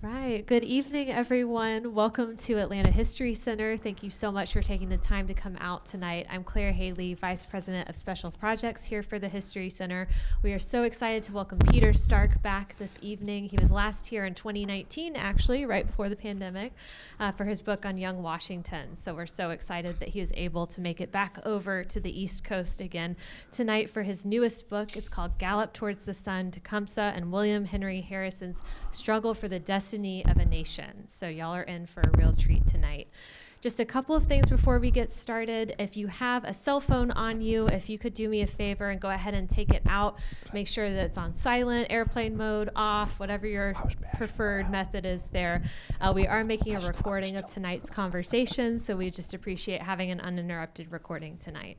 Right. Good evening, everyone. Welcome to Atlanta History Center. Thank you so much for taking the time to come out tonight. I'm Claire Haley, Vice President of Special Projects here for the History Center. We are so excited to welcome Peter Stark back this evening. He was last here in 2019, actually, right before the pandemic, for his book on young Washington. So we're so excited that he was able to make it back over to the East Coast again tonight for his newest book. It's called Gallop Towards the Sun, Tecumseh and William Henry Harrison's Struggle for the Destiny of a Nation. So y'all are in for a real treat tonight. Just a couple of things before we get started. If you have a cell phone on you, if you could do me a favor and go ahead and take it out, make sure that it's on silent, airplane mode, off, whatever your preferred method is there. We are making a recording of tonight's conversation, so we just appreciate having an uninterrupted recording tonight.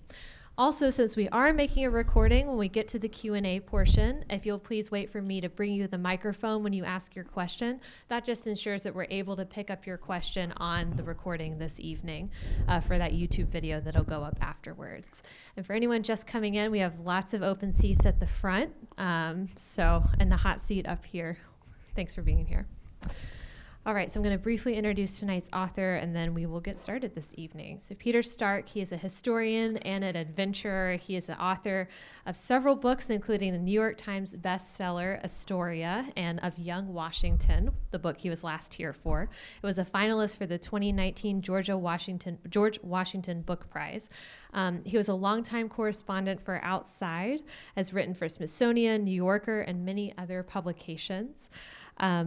Also, since we are making a recording, when we get to the Q&A portion, if you'll please wait for me to bring you the microphone when you ask your question, that just ensures that we're able to pick up your question on the recording this evening for that YouTube video that'll go up afterwards. And for anyone just coming in, we have lots of open seats at the front, and the hot seat up here. Thanks for being here. All right, so I'm going to briefly introduce tonight's author, and then we will get started this evening. So Peter Stark, he is a historian and an adventurer. He is the author of several books, including the New York Times bestseller, Astoria, and of Young Washington, the book he was last here for. It was a finalist for the 2019 George Washington Book Prize. He was a longtime correspondent for Outside, has written for Smithsonian, New Yorker, and many other publications.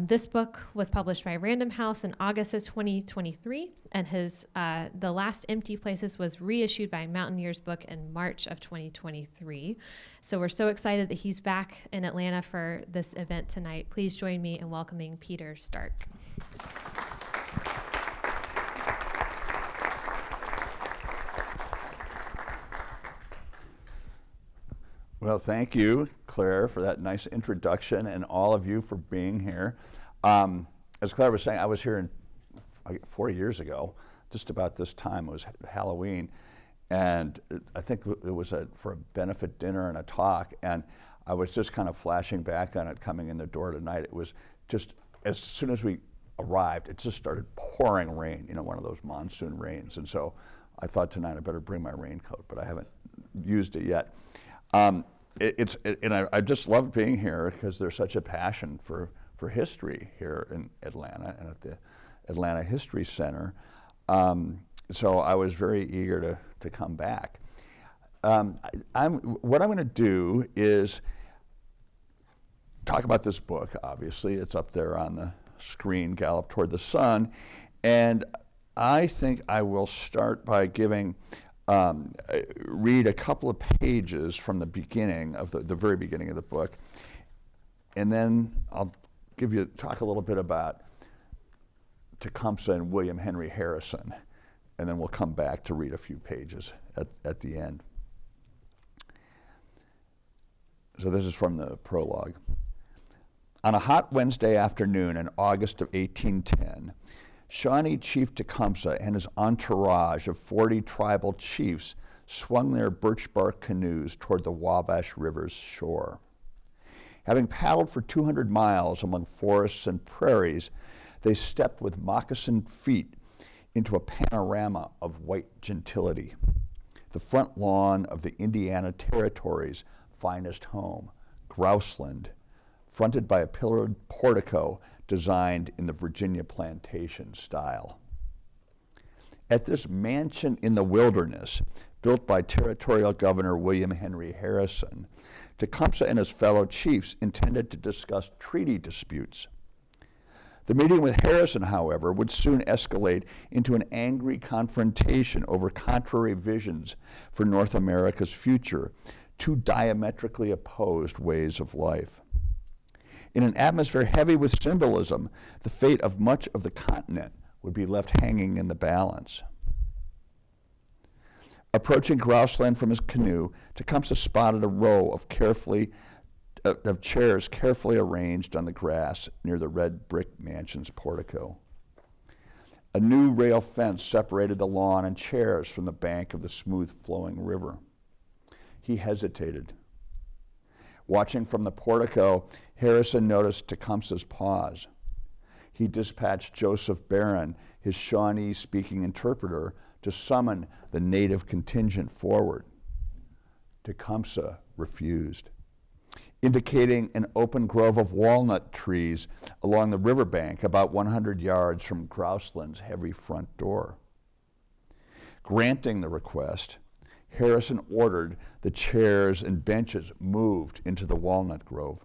This book was published by Random House in August of 2023, and his The Last Empty Places was reissued by Mountaineers Book in March of 2023. So we're so excited that he's back in Atlanta for this event tonight. Please join me in welcoming Peter Stark. Well, thank you, Claire, for that nice introduction, and all of you for being here. As Claire was saying, I was here 4 years ago, just about this time. It was Halloween, and I think it was for a benefit dinner and a talk, and I was just kind of flashing back on it coming in the door tonight. It was just, as soon as we arrived, it just started pouring rain, one of those monsoon rains, and so I thought tonight I better bring my raincoat, but I haven't used it yet. And I just love being here because there's such a passion for history here in Atlanta and at the Atlanta History Center. So I was very eager to come back. What I'm going to do is talk about this book. Obviously, it's up there on the screen, Gallop Toward the Sun, and I think I will start by read a couple of pages from the beginning of the very beginning of the book, and then I'll talk a little bit about Tecumseh and William Henry Harrison, and then we'll come back to read a few pages at the end. So this is from the prologue. On a hot Wednesday afternoon in August of 1810, Shawnee Chief Tecumseh and his entourage of 40 tribal chiefs swung their birch bark canoes toward the Wabash River's shore. Having paddled for 200 miles among forests and prairies, they stepped with moccasined feet into a panorama of white gentility, the front lawn of the Indiana Territory's finest home, Grouseland, fronted by a pillared portico designed in the Virginia plantation style. At this mansion in the wilderness, built by Territorial Governor William Henry Harrison, Tecumseh and his fellow chiefs intended to discuss treaty disputes. The meeting with Harrison, however, would soon escalate into an angry confrontation over contrary visions for North America's future, two diametrically opposed ways of life. In an atmosphere heavy with symbolism, the fate of much of the continent would be left hanging in the balance. Approaching Grouseland from his canoe, Tecumseh spotted a row of chairs carefully arranged on the grass near the red brick mansion's portico. A new rail fence separated the lawn and chairs from the bank of the smooth-flowing river. He hesitated. Watching from the portico, Harrison noticed Tecumseh's pause. he dispatched Joseph Barron, his Shawnee-speaking interpreter, to summon the native contingent forward. Tecumseh refused, indicating an open grove of walnut trees along the riverbank about 100 yards from Grouseland's heavy front door. Granting the request, Harrison ordered the chairs and benches moved into the walnut grove.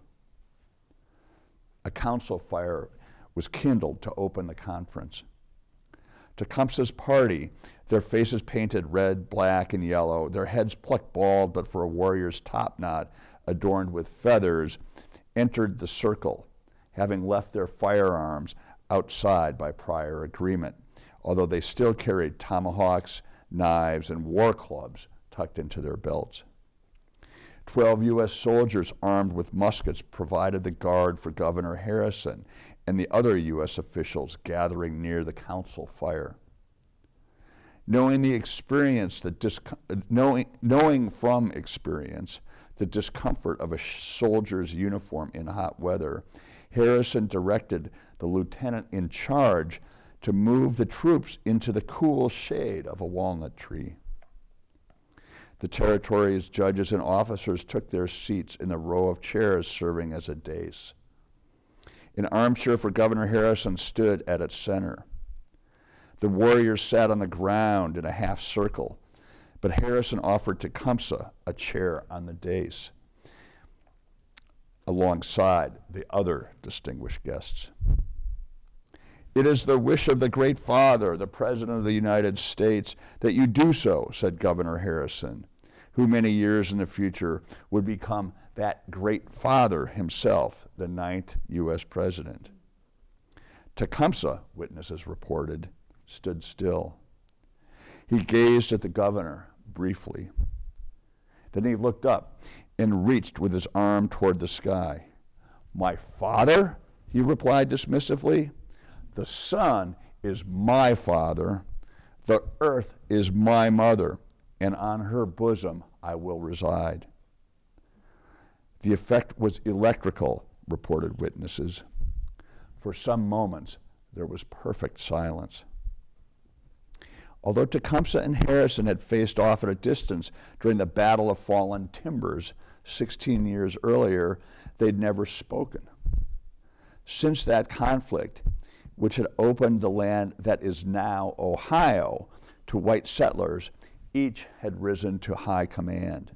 A council fire was kindled to open the conference. Tecumseh's party, their faces painted red, black, and yellow, their heads plucked bald but for a warrior's topknot adorned with feathers, entered the circle, having left their firearms outside by prior agreement, although they still carried tomahawks, knives, and war clubs tucked into their belts. 12 U.S. soldiers armed with muskets provided the guard for Governor Harrison and the other U.S. officials gathering near the council fire. Knowing from experience the discomfort of a soldier's uniform in hot weather, Harrison directed the lieutenant in charge to move the troops into the cool shade of a walnut tree. The territory's judges and officers took their seats in the row of chairs serving as a dais. An armchair for Governor Harrison stood at its center. The warriors sat on the ground in a half circle, but Harrison offered Tecumseh a chair on the dais alongside the other distinguished guests. "It is the wish of the great father, the President of the United States, that you do so," said Governor Harrison, who many years in the future would become that great father himself, the 9th U.S. President. Tecumseh, witnesses reported, stood still. He gazed at the governor briefly. Then he looked up and reached with his arm toward the sky. "My father?" he replied dismissively. "The sun is my father. The earth is my mother, and on her bosom I will reside." The effect was electrical, reported witnesses. For some moments, there was perfect silence. Although Tecumseh and Harrison had faced off at a distance during the Battle of Fallen Timbers 16 years earlier, they'd never spoken. Since that conflict, which had opened the land that is now Ohio to white settlers, each had risen to high command.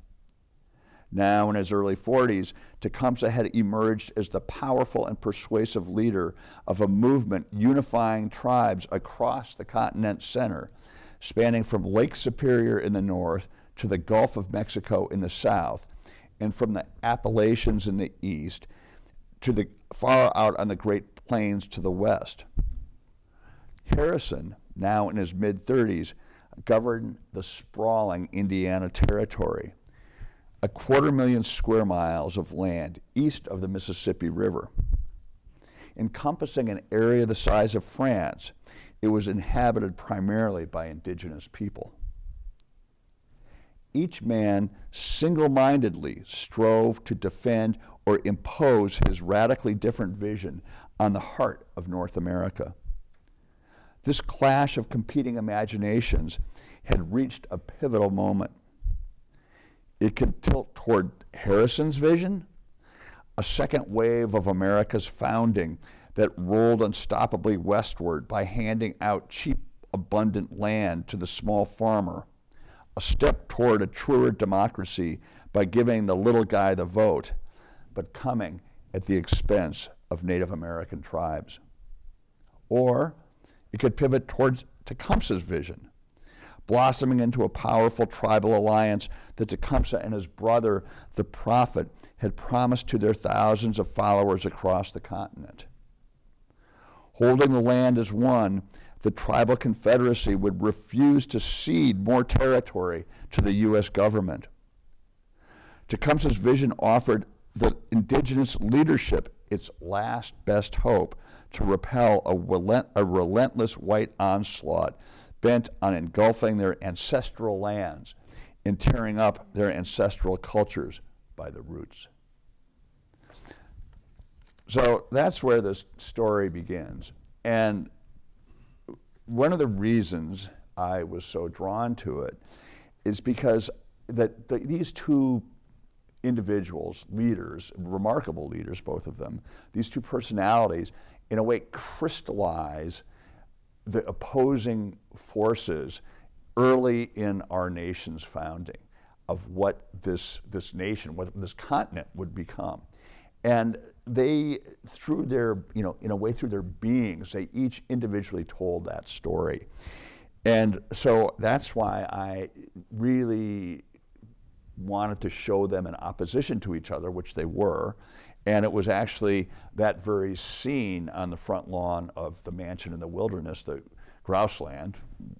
Now, in his early 40s, Tecumseh had emerged as the powerful and persuasive leader of a movement unifying tribes across the continent's center, spanning from Lake Superior in the north to the Gulf of Mexico in the south, and from the Appalachians in the east to the far out on the Great Plains to the west. Harrison, now in his mid-30s, governed the sprawling Indiana Territory, a 250,000 square miles of land east of the Mississippi River. Encompassing an area the size of France, it was inhabited primarily by indigenous people. Each man single-mindedly strove to defend or impose his radically different vision on the heart of North America. This clash of competing imaginations had reached a pivotal moment. It could tilt toward Harrison's vision, a second wave of America's founding that rolled unstoppably westward by handing out cheap, abundant land to the small farmer, a step toward a truer democracy by giving the little guy the vote, but coming at the expense of Native American tribes. Or it could pivot towards Tecumseh's vision, blossoming into a powerful tribal alliance that Tecumseh and his brother, the prophet, had promised to their thousands of followers across the continent. Holding the land as one, the tribal confederacy would refuse to cede more territory to the U.S. government. Tecumseh's vision offered the indigenous leadership its last best hope to repel a relentless white onslaught bent on engulfing their ancestral lands and tearing up their ancestral cultures by the roots. So that's where this story begins. And one of the reasons I was so drawn to it is because these two individuals, leaders, remarkable leaders, both of them, these two personalities, in a way crystallize the opposing forces early in our nation's founding of what this nation, what this continent would become. And they, through their, in a way through their beings, they each individually told that story. And so that's why I really wanted to show them in opposition to each other, which they were. And it was actually that very scene on the front lawn of the mansion in the wilderness, the grouse land,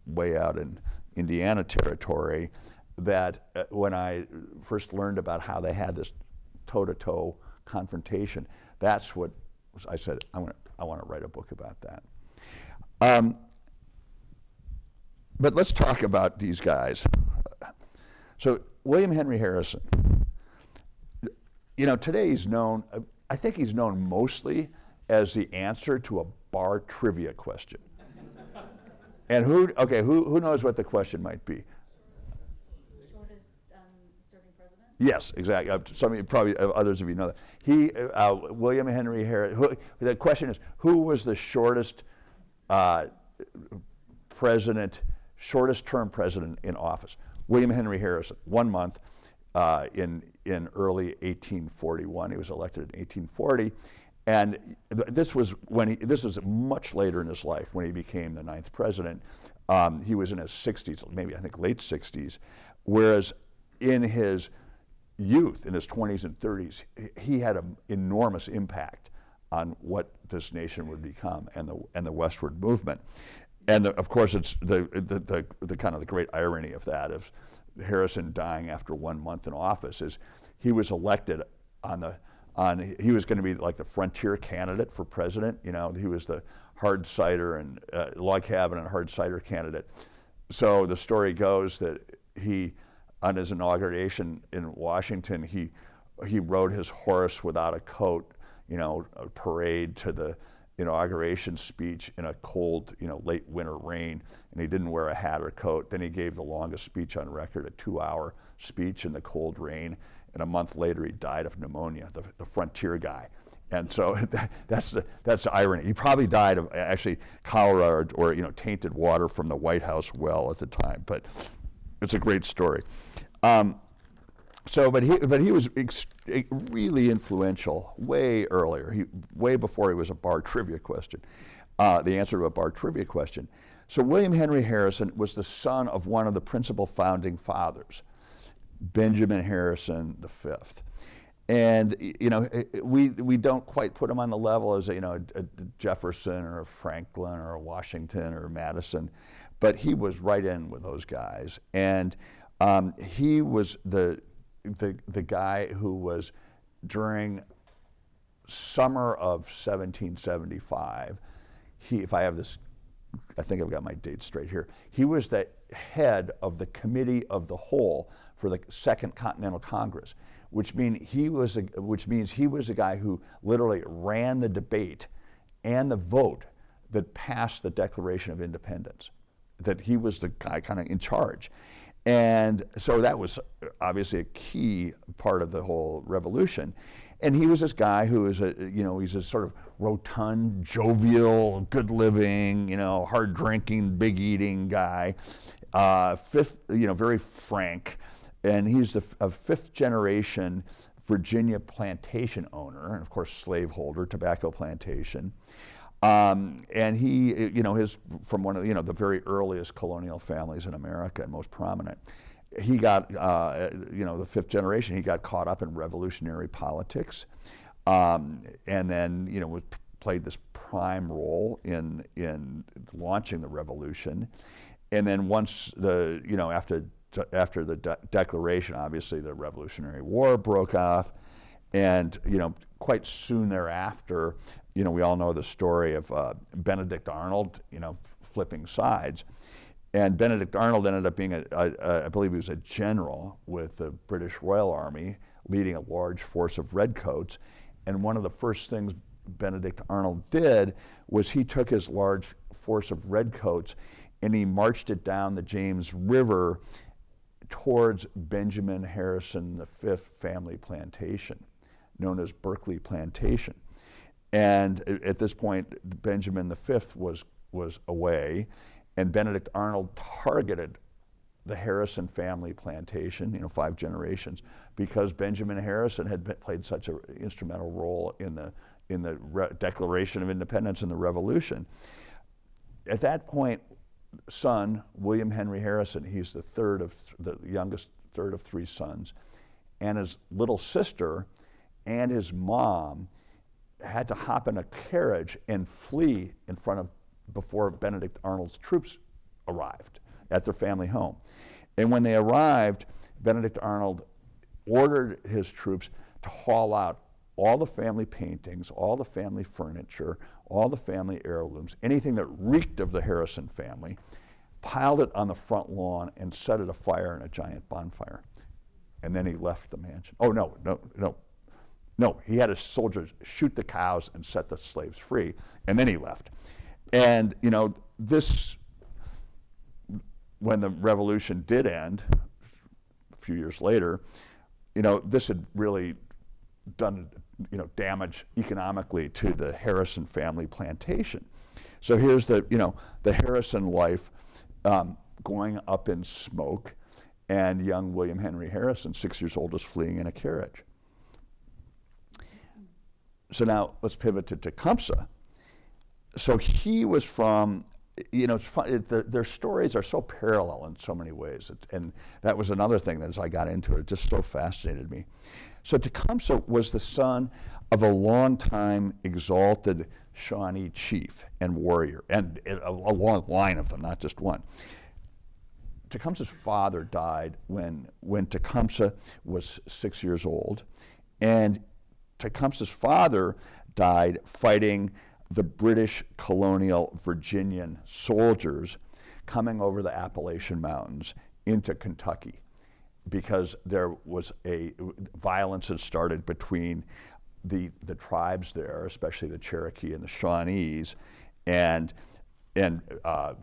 way out in Indiana territory, that when I first learned about how they had this toe-to-toe confrontation, that's what I said, I want to write a book about that. But let's talk about these guys. So William Henry Harrison, today he's known, I think he's known mostly as the answer to a bar trivia question. And who knows what the question might be? Shortest serving president? Yes, exactly. Some of you, probably others of you know that. William Henry Harrison, the question is, who was the shortest term president in office? William Henry Harrison, 1 month in early 1841. He was elected in 1840. And this was much later in his life when he became the 9th president. He was in his 60s, maybe I think late 60s, whereas in his youth, in his 20s and 30s, he had an enormous impact on what this nation would become and the westward movement. And of course, it's the kind of the great irony of that, of Harrison dying after 1 month in office, is he was elected he was going to be like the frontier candidate for president. He was the hard cider and log cabin and hard cider candidate. So the story goes that he, on his inauguration in Washington, he rode his horse without a coat, a parade to the inauguration speech in a cold, late winter rain, and he didn't wear a hat or coat. Then he gave the longest speech on record, a 2-hour speech in the cold rain, and a month later he died of pneumonia, the frontier guy. And so that's the irony. He probably died of actually cholera or tainted water from the White House well at the time, but it's a great story. But he was really influential way earlier, way before he was a bar trivia question, the answer to a bar trivia question. So William Henry Harrison was the son of one of the principal founding fathers, Benjamin Harrison V. And we don't quite put him on the level as a Jefferson or a Franklin or a Washington or Madison, but he was right in with those guys. And he was the guy who was, during summer of 1775, if I have this, I think I've got my dates straight here, he was the head of the Committee of the Whole for the Second Continental Congress, which means he was a guy who literally ran the debate and the vote that passed the Declaration of Independence, that he was the guy kind of in charge. And so that was obviously a key part of the whole revolution. And he was this guy who is he's a sort of rotund, jovial, good living, hard drinking, big eating guy, very frank. And he's a 5th generation Virginia plantation owner, and of course slaveholder, tobacco plantation. And he, his from one of the very earliest colonial families in America and most prominent. He got, the 5th generation. He got caught up in revolutionary politics, and then played this prime role in launching the revolution. And then once after the Declaration, obviously the Revolutionary War broke off, and quite soon thereafter, we all know the story of Benedict Arnold, flipping sides. And Benedict Arnold ended up being I believe he was a general with the British Royal Army, leading a large force of redcoats. And one of the first things Benedict Arnold did was he took his large force of redcoats and he marched it down the James River towards Benjamin Harrison V family plantation, known as Berkeley Plantation. And at this point, Benjamin V was away, and Benedict Arnold targeted the Harrison family plantation, 5 generations, because Benjamin Harrison had played such an instrumental role in the Declaration of Independence and the Revolution. At that point, son, William Henry Harrison, he's the youngest third of 3 sons, and his little sister and his mom had to hop in a carriage and flee before Benedict Arnold's troops arrived at their family home. And when they arrived, Benedict Arnold ordered his troops to haul out all the family paintings, all the family furniture, all the family heirlooms, anything that reeked of the Harrison family, piled it on the front lawn and set it afire in a giant bonfire. And then he left the mansion. Oh, no, he had his soldiers shoot the cows and set the slaves free, and then he left. And, this, when the revolution did end, a few years later, this had really done, damage economically to the Harrison family plantation. So here's the Harrison life going up in smoke, and young William Henry Harrison, 6 years old, is fleeing in a carriage. So now let's pivot to Tecumseh. So he was from, it's fun, their stories are so parallel in so many ways. And that was another thing that as I got into it just so fascinated me. So Tecumseh was the son of a longtime exalted Shawnee chief and warrior, and a long line of them, not just one. Tecumseh's father died when Tecumseh was 6 years old, and Tecumseh's father died fighting the British colonial Virginian soldiers coming over the Appalachian Mountains into Kentucky, because there was violence had started between the tribes there, especially the Cherokee and the Shawnees, and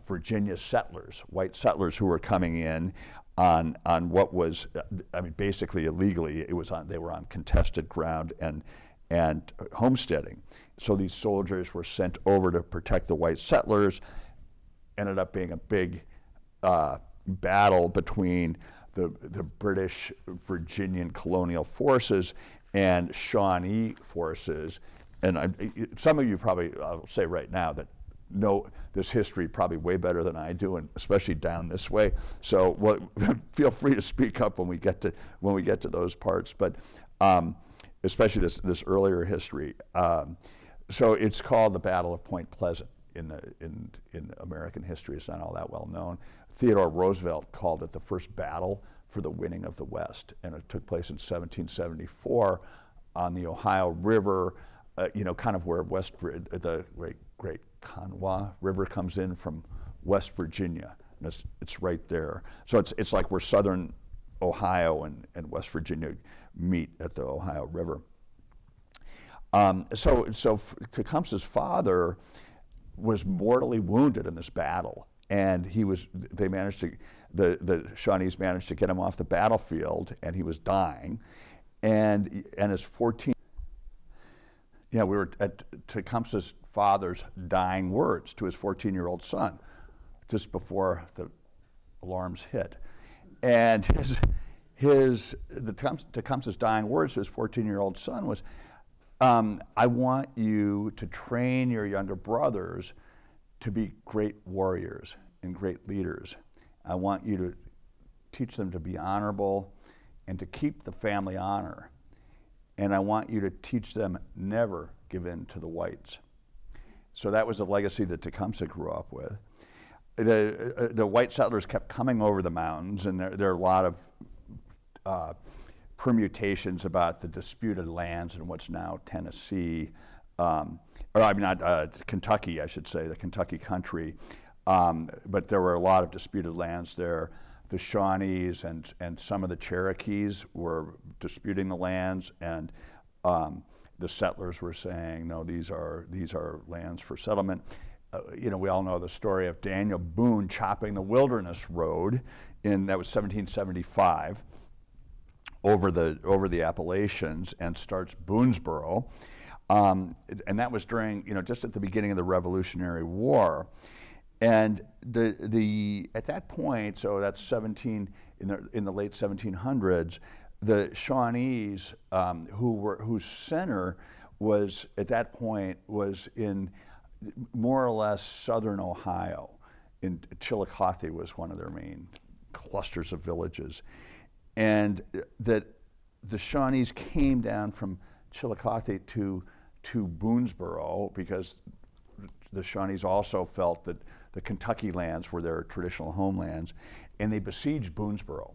Virginia settlers, white settlers who were coming in on what was, basically illegally. They were on contested ground and homesteading. So these soldiers were sent over to protect the white settlers. Ended up being a big battle between the British Virginian colonial forces and Shawnee forces. And some of you probably, I'll say right now, that know this history probably way better than I do, and especially down this way. So feel free to speak up when we get to those parts. But especially this earlier history. So it's called the Battle of Point Pleasant in American history. It's not all that well known. Theodore Roosevelt called it the first battle for the winning of the West, and it took place in 1774 on the Ohio River, kind of where the great Kanawha River comes in from West Virginia, and it's right there. So it's like where southern Ohio and West Virginia meet at the Ohio River. So Tecumseh's father was mortally wounded in this battle, and the Shawnees managed to get him off the battlefield, and he was dying, and his 14. We were at Tecumseh's father's dying words to his 14-year-old son, just before the alarms hit, and Tecumseh's dying words to his 14-year-old son was, I want you to train your younger brothers to be great warriors and great leaders. I want you to teach them to be honorable and to keep the family honor. And I want you to teach them never give in to the whites. So that was a legacy that Tecumseh grew up with. The white settlers kept coming over the mountains, and there are a lot of permutations about the disputed lands in what's now Tennessee, Kentucky, I should say, the Kentucky country. But there were a lot of disputed lands there. The Shawnees and some of the Cherokees were disputing the lands, and the settlers were saying, no, these are lands for settlement. We all know the story of Daniel Boone chopping the Wilderness Road that was 1775 over the Appalachians and starts Boonesboro. And that was during, just at the beginning of the Revolutionary War. And at that point, so that's in the late 1700s, the Shawnees, whose center was at that point was in more or less southern Ohio. In Chillicothe was one of their main clusters of villages, and that the Shawnees came down from Chillicothe to Boonesboro because the Shawnees also felt that the Kentucky lands were their traditional homelands, and they besieged Boonesboro.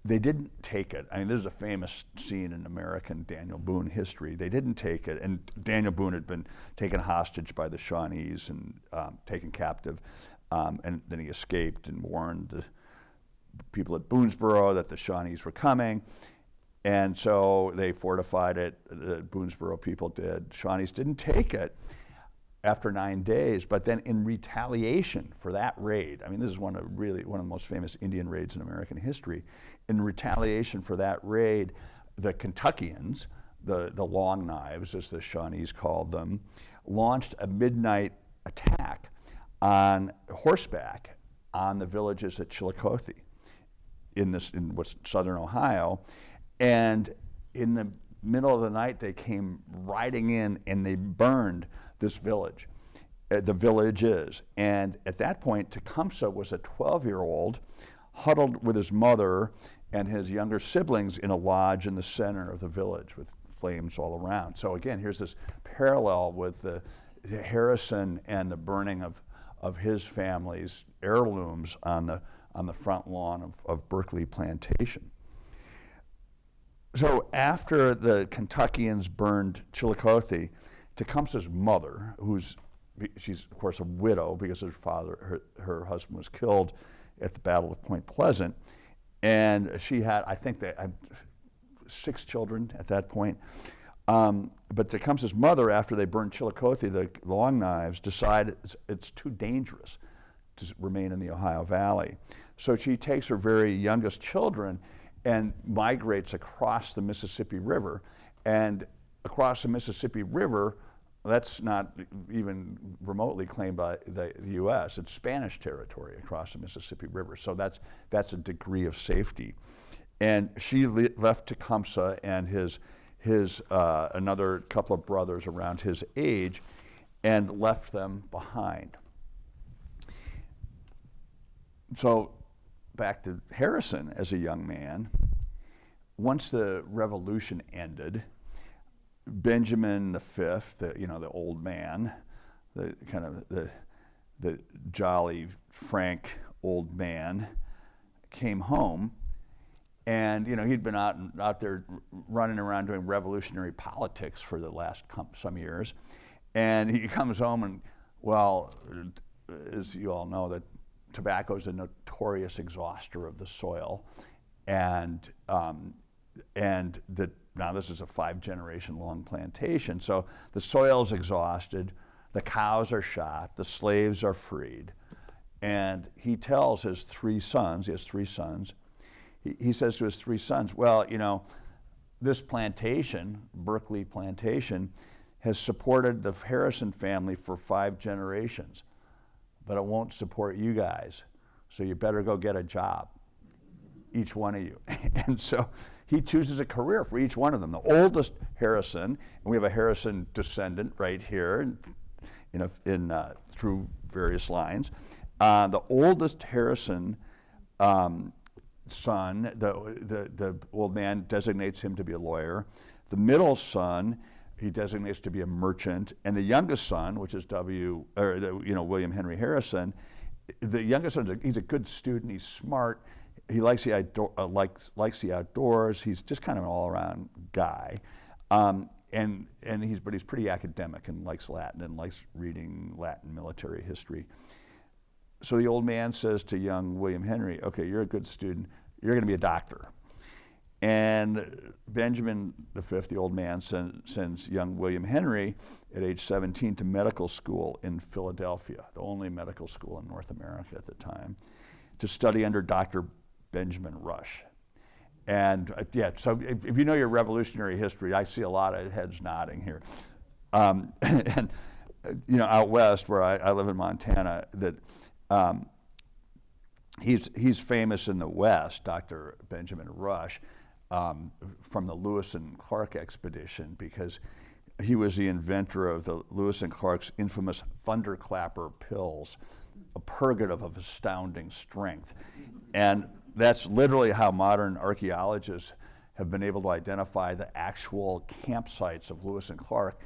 They didn't take it. I mean, this is a famous scene in American Daniel Boone history. They didn't take it, and Daniel Boone had been taken hostage by the Shawnees and taken captive, and then he escaped and warned the people at Boonesboro that the Shawnees were coming, and so they fortified it. The Boonesboro people did. Shawnees didn't take it after 9 days, but then in retaliation for that raid, I mean, this is one of the most famous Indian raids in American history. In retaliation for that raid, the Kentuckians, the Long Knives, as the Shawnees called them, launched a midnight attack on horseback on the villages at Chillicothe in what's southern Ohio, and in the middle of the night they came riding in and they burned this village, the villages. And at that point, Tecumseh was a 12-year-old huddled with his mother and his younger siblings in a lodge in the center of the village with flames all around. So again, here's this parallel with the Harrison and the burning of his family's heirlooms on the front lawn of Berkeley Plantation. So after the Kentuckians burned Chillicothe, Tecumseh's mother, she's of course a widow because her husband was killed at the Battle of Point Pleasant, and she had, I think, 6 children at that point. But Tecumseh's mother, after they burned Chillicothe, the Long Knives, decided it's too dangerous to remain in the Ohio Valley. So she takes her very youngest children and migrates across the Mississippi River. And across the Mississippi River, that's not even remotely claimed by the U.S. It's Spanish territory across the Mississippi River. So that's a degree of safety. And she left Tecumseh and his another couple of brothers around his age and left them behind. So back to Harrison as a young man. Once the revolution ended, Benjamin V, the old man, the jolly, frank old man, came home, and he'd been out there running around doing revolutionary politics for the last some years, and he comes home and, well, as you all know, that tobacco is a notorious exhauster of the soil, and now this is a 5-generation long plantation, so the soil's exhausted, the cows are shot, the slaves are freed, and he tells his 3 sons, he has 3 sons, he says to his 3 sons, well, this plantation, Berkeley Plantation, has supported the Harrison family for 5 generations, but it won't support you guys, so you better go get a job, each one of you. And so he chooses a career for each one of them. The oldest Harrison, and we have a Harrison descendant right here, through various lines. The oldest Harrison son, the old man designates him to be a lawyer. The middle son, he designates to be a merchant, and the youngest son, which is William Henry Harrison, the youngest son, he's a good student. He's smart. He likes likes the outdoors. He's just kind of an all-around guy, but he's pretty academic and likes Latin and likes reading Latin military history. So the old man says to young William Henry, "Okay, you're a good student. You're going to be a doctor." And Benjamin V, the old man, sends young William Henry at age 17 to medical school in Philadelphia, the only medical school in North America at the time, to study under Dr. Benjamin Rush. And so if you know your revolutionary history, I see a lot of heads nodding here. And out west where I live in Montana, that he's famous in the West, Dr. Benjamin Rush, from the Lewis and Clark expedition, because he was the inventor of the Lewis and Clark's infamous thunderclapper pills, a purgative of astounding strength. And that's literally how modern archaeologists have been able to identify the actual campsites of Lewis and Clark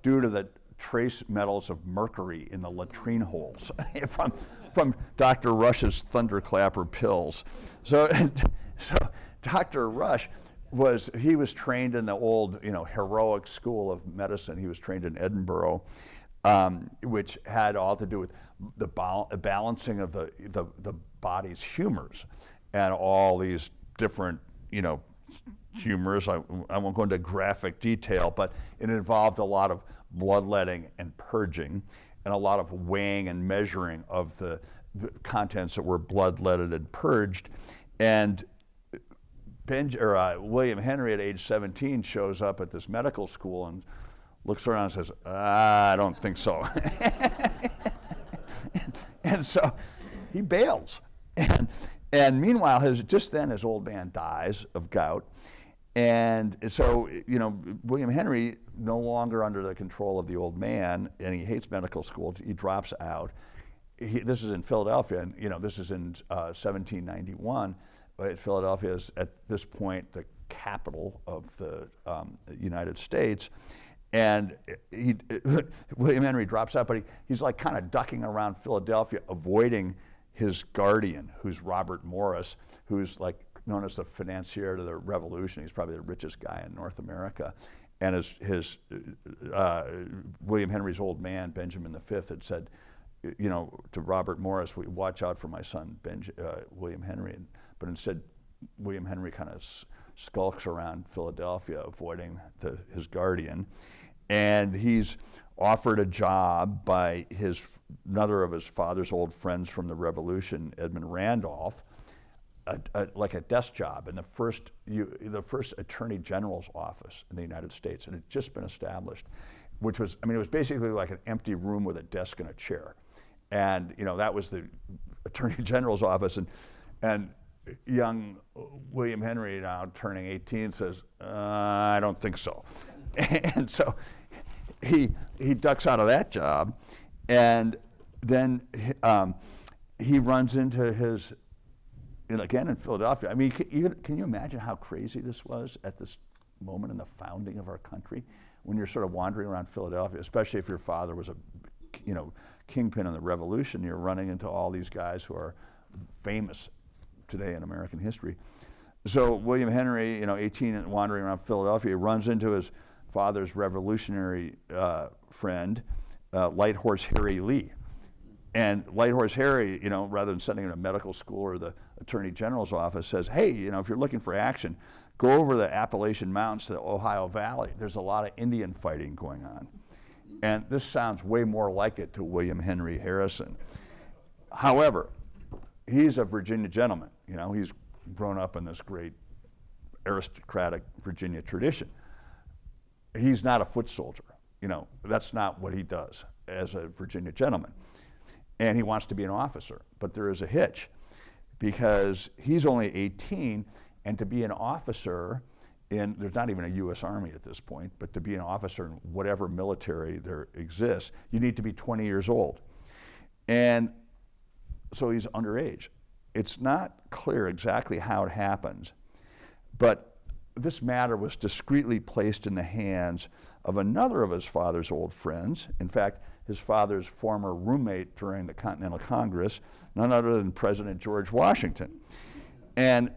due to the trace metals of mercury in the latrine holes from Dr. Rush's thunderclapper pills. So Dr. Rush was trained in the old, heroic school of medicine. He was trained in Edinburgh, which had all to do with the balancing of the body's humors and all these different, humors. I won't go into graphic detail, but it involved a lot of bloodletting and purging, and a lot of weighing and measuring of the contents that were bloodletted and purged. And William Henry at age 17 shows up at this medical school and looks around and says, I don't think so. and so he bails. And meanwhile, his old man dies of gout. And so, William Henry, no longer under the control of the old man, and he hates medical school, he drops out. This is in Philadelphia, and this is in 1791. Philadelphia is at this point the capital of the United States. And William Henry drops out, but he's like kind of ducking around Philadelphia, avoiding his guardian, who's Robert Morris, who's like known as the financier to the Revolution. He's probably the richest guy in North America. And his William Henry's old man, Benjamin V, had said, to Robert Morris, watch out for my son, William Henry. But instead, William Henry kind of skulks around Philadelphia, avoiding his guardian. And he's offered a job by another of his father's old friends from the Revolution, Edmund Randolph, like a desk job in the first Attorney General's office in the United States. It had just been established, which was, it was basically like an empty room with a desk and a chair. And, that was the Attorney General's office. And young William Henry, now turning 18, says, I don't think so. And so he ducks out of that job, and then he runs into his, again in Philadelphia. Can you imagine how crazy this was at this moment in the founding of our country, when you're sort of wandering around Philadelphia, especially if your father was a, kingpin in the Revolution. You're running into all these guys who are famous today in American history. So William Henry, 18 and wandering around Philadelphia, runs into his father's revolutionary friend, Light Horse Harry Lee. And Light Horse Harry, rather than sending him to medical school or the Attorney General's office, says, hey, if you're looking for action, go over the Appalachian Mountains to the Ohio Valley. There's a lot of Indian fighting going on. And this sounds way more like it to William Henry Harrison. However, he's a Virginia gentleman. He's grown up in this great aristocratic Virginia tradition. He's not a foot soldier. That's not what he does as a Virginia gentleman. And he wants to be an officer. But there is a hitch, because he's only 18, and to be an officer there's not even a U.S. Army at this point, but to be an officer in whatever military there exists, you need to be 20 years old. And so he's underage. It's not clear exactly how it happens, but this matter was discreetly placed in the hands of another of his father's old friends. In fact, his father's former roommate during the Continental Congress, none other than President George Washington. And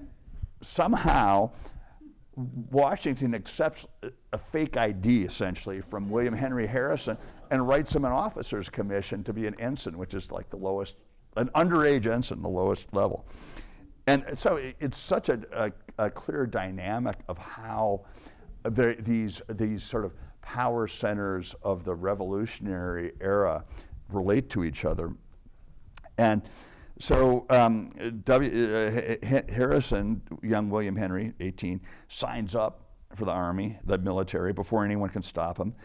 somehow, Washington accepts a fake ID, essentially, from William Henry Harrison and writes him an officer's commission to be an ensign, which is like the lowest, an underage ensign, the lowest level. And so it's such a clear dynamic of how these sort of power centers of the Revolutionary era relate to each other. And so Harrison, young William Henry, 18, signs up for the army, the military, before anyone can stop him.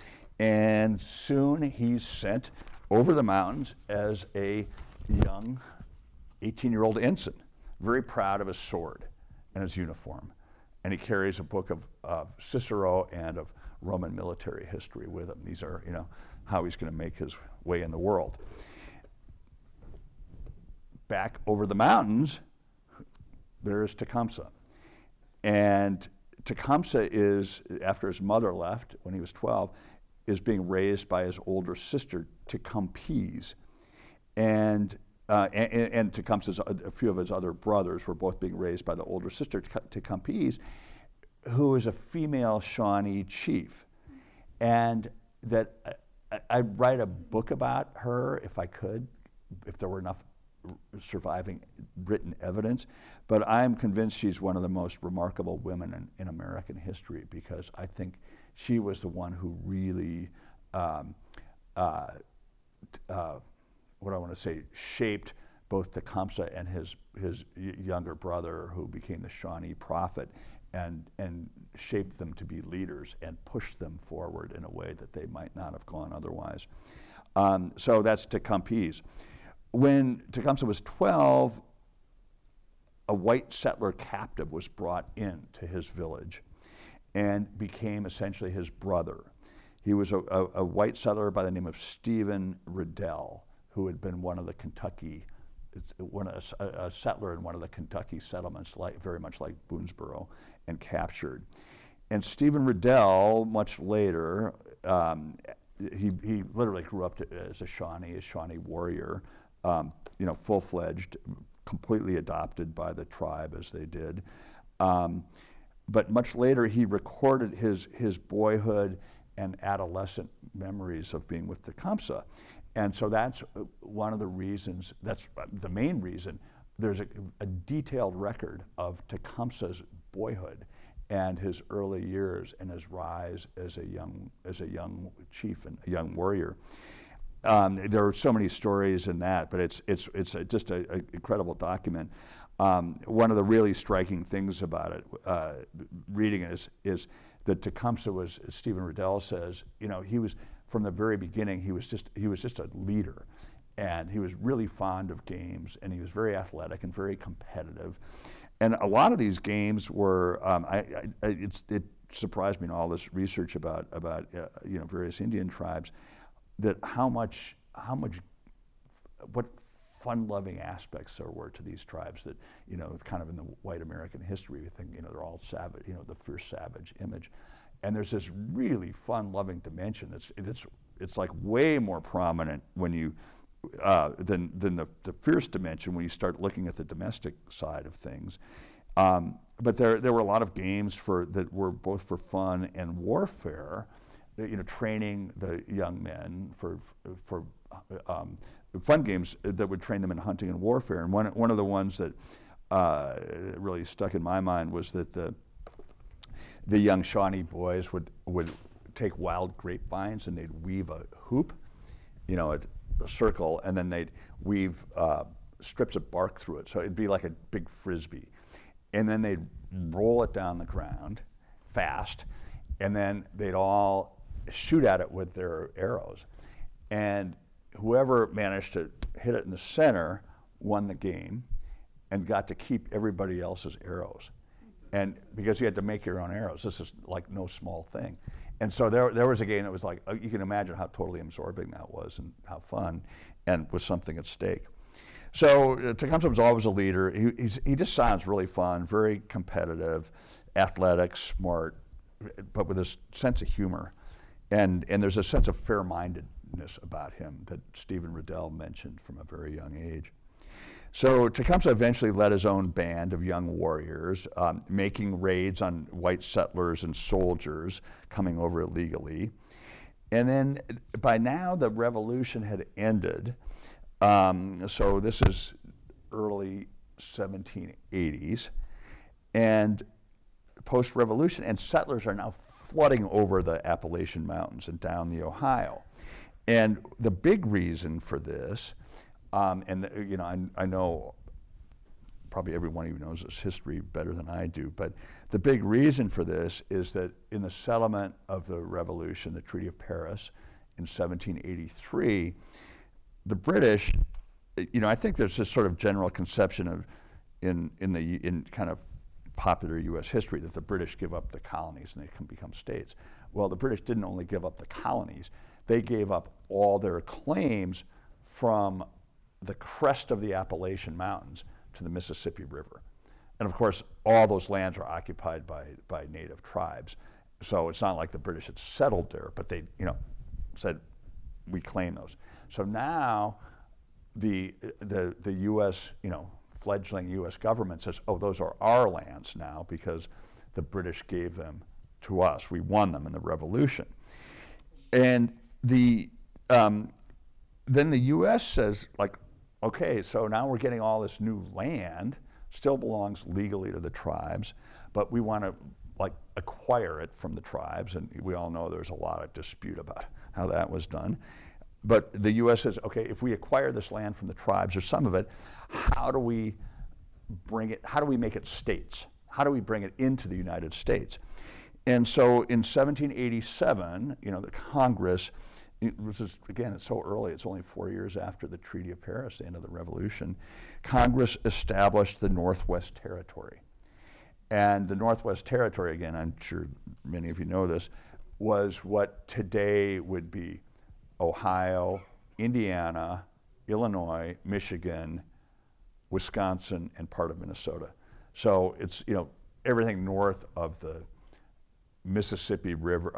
And soon he's sent over the mountains as a young 18-year-old ensign, very proud of his sword and his uniform. And he carries a book of Cicero and of Roman military history with him. These are, how he's going to make his way in the world. Back over the mountains, there's Tecumseh. And Tecumseh is, after his mother left when he was 12, is being raised by his older sister, Tecumseh. And Tecumseh's, a few of his other brothers were both being raised by the older sister, Tecumseh, who is a female Shawnee chief. And that I'd write a book about her if I could, if there were enough surviving written evidence. But I'm convinced she's one of the most remarkable women in American history, because I think she was the one who really, shaped both Tecumseh and his younger brother, who became the Shawnee prophet, and shaped them to be leaders and pushed them forward in a way that they might not have gone otherwise. So that's Tecumseh. When Tecumseh was 12, a white settler captive was brought into his village and became essentially his brother. He was a white settler by the name of Stephen Riddell, who had been one of the Kentucky, a settler in one of the Kentucky settlements, very much like Boonesboro, and captured. And Stephen Riddell, much later, he literally grew up as a Shawnee warrior, full-fledged, completely adopted by the tribe as they did. But much later, he recorded his boyhood and adolescent memories of being with Tecumseh. And so that's one of the reasons, that's the main reason, there's a detailed record of Tecumseh's boyhood and his early years and his rise as a young chief and a young warrior. There are so mthat stories in that, but it's just an incredible document. One of the really striking things about it, reading it, is that Tecumseh was, as Stephen Riddell says, he was, from the very beginning, he was just a leader, and he was really fond of games, and he was very athletic and very competitive. And a lot of these games were, it surprised me in all this research about various Indian tribes, that what fun-loving aspects there were to these tribes that, kind of in the white American history, we think, they're all savage, the fierce savage image. And there's this really fun-loving dimension it's like way more prominent when you, than the fierce dimension when you start looking at the domestic side of things. But there were a lot of games that were both for fun and warfare, training the young men for fun games that would train them in hunting and warfare. And one of the ones that really stuck in my mind was that the young Shawnee boys would take wild grapevines and they'd weave a hoop, a circle, and then they'd weave strips of bark through it. So it'd be like a big frisbee. And then they'd roll it down the ground fast, and then they'd all shoot at it with their arrows. And whoever managed to hit it in the center won the game and got to keep everybody else's arrows. And because you had to make your own arrows, this is like no small thing. And so there was a game that was like, you can imagine how totally absorbing that was and how fun, and was something at stake. So Tecumseh was always a leader. He just sounds really fun, very competitive, athletic, smart, but with this sense of humor. And there's a sense of fair-mindedness about him that Stephen Riddell mentioned from a very young age. So Tecumseh eventually led his own band of young warriors, making raids on white settlers and soldiers coming over illegally. And then by now the revolution had ended. So this is early 1780s, and post-revolution, and settlers are now flooding over the Appalachian Mountains and down the Ohio. And the big reason for this, and you know, I know probably everyone who knows this history better than I do, but the big reason for this is that in the settlement of the Revolution, the Treaty of Paris in 1783, the British, you know, I think there's this sort of general conception of, in kind of popular U.S. history, that the British give up the colonies and they can become states. Well, the British didn't only give up the colonies, they gave up all their claims from the crest of the Appalachian Mountains to the Mississippi River. And of course, all those lands are occupied by native tribes. So it's not like the British had settled there, but they, you know, said, we claim those. So now the U.S., you know, fledgling U.S. government says, oh, those are our lands now because the British gave them to us. We won them in the Revolution. And then the U.S. says, like, okay, so now we're getting all this new land, still belongs legally to the tribes, but we want to like acquire it from the tribes, and we all know there's a lot of dispute about how that was done. But the U.S. says, okay, if we acquire this land from the tribes or some of it, how do we make it states? How do we bring it into the United States? And so in 1787, you know, the Congress, which is, again, it's so early, it's only 4 years after the Treaty of Paris, the end of the Revolution, Congress established the Northwest Territory. And the Northwest Territory, again, I'm sure many of you know this, was what today would be Ohio, Indiana, Illinois, Michigan, Wisconsin, and part of Minnesota. So it's, you know, everything north of the Mississippi River,